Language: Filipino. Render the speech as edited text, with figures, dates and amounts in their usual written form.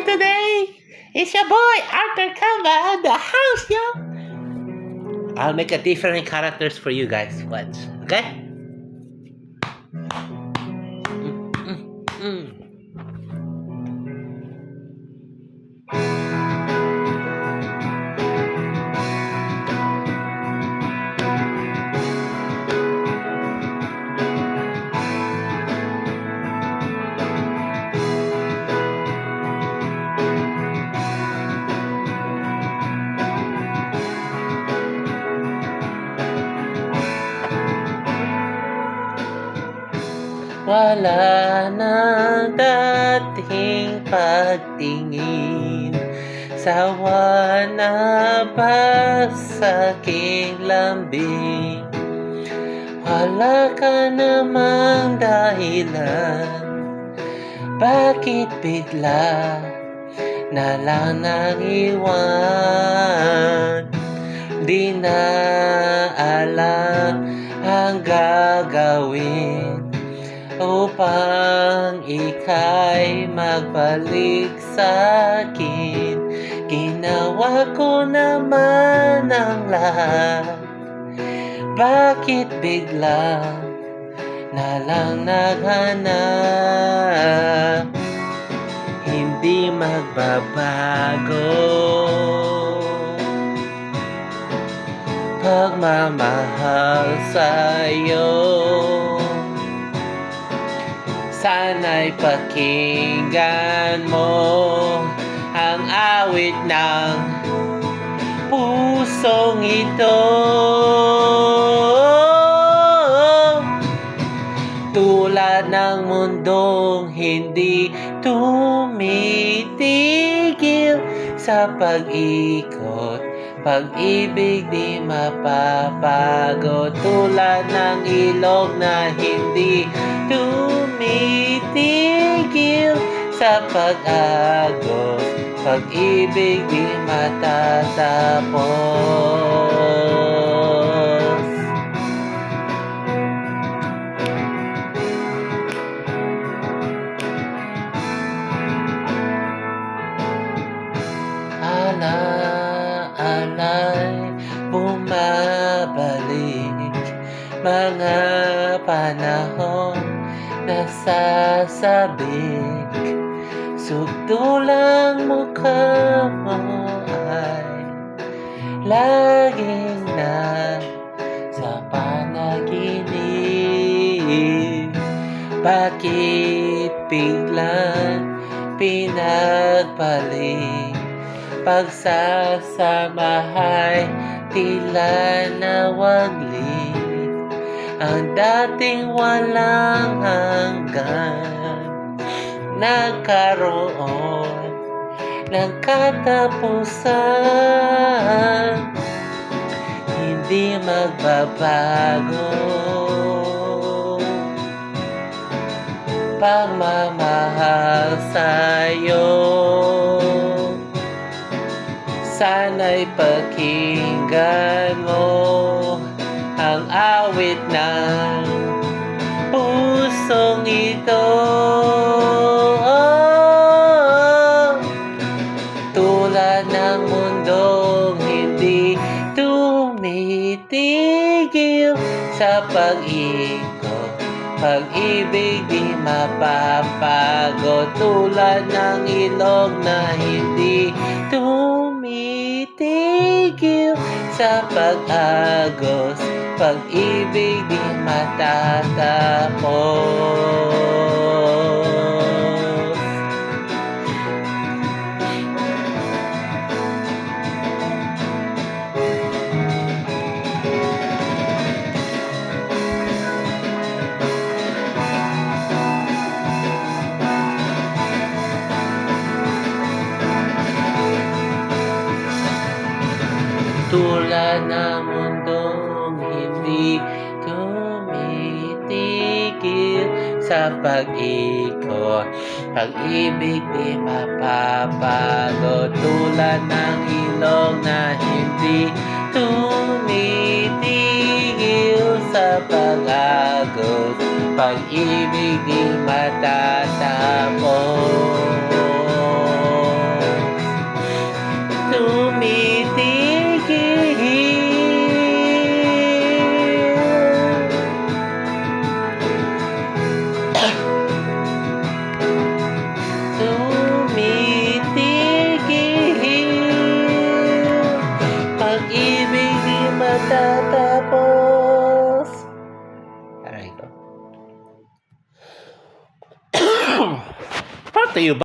today? It's your boy Arthur Kamba at the house, yo. I'll make a different characters for you guys. Watch, okay? Wala nang dating pagtingin, sawa na ba sa aking lambing? Wala ka namang dahilan, bakit bigla na lang nang iwan? Di na alam ang gagawin upang ika'y magbalik sa'kin. Ginawa ko naman ang lahat, bakit bigla na lang naghanap? Hindi magbabago pagmamahal sa'yo. Sana'y pakinggan mo ang awit ng pusong ito. Tulad ng mundong hindi tumitigil sa pag-ikot, pag-ibig di mapapagod. Tulad ng ilog na hindi tumitigil sa pag-agos, pag-ibig di matatapos. Alay bumabalik, mga panahon nasasabik. Sugdulang mukha mo ay laging na sa panaginip. Bakit biglang pinagpalit? Pagsasamahay tila nawaglit, ang dating walang hanggan nagkaroon ng katapusan. Hindi magbabago pagmamahal sa'yo. Sana'y pakinggan mo ang awit ng pusong ito. Tulad ng mundong hindi tumitigil sa pag-ikot, pag-ibig di mapapagod. Tulad ng ilog na hindi tumitigil sa pag-agos, pag-ibig di matatapos. Tulad ng mundong hindi tumitigil sa pag-ikot, pag-ibig di mapapagod. Tulad ng ilog na hindi tumitigil sa pag-agos, pag-ibig di matatapos. Brought to you by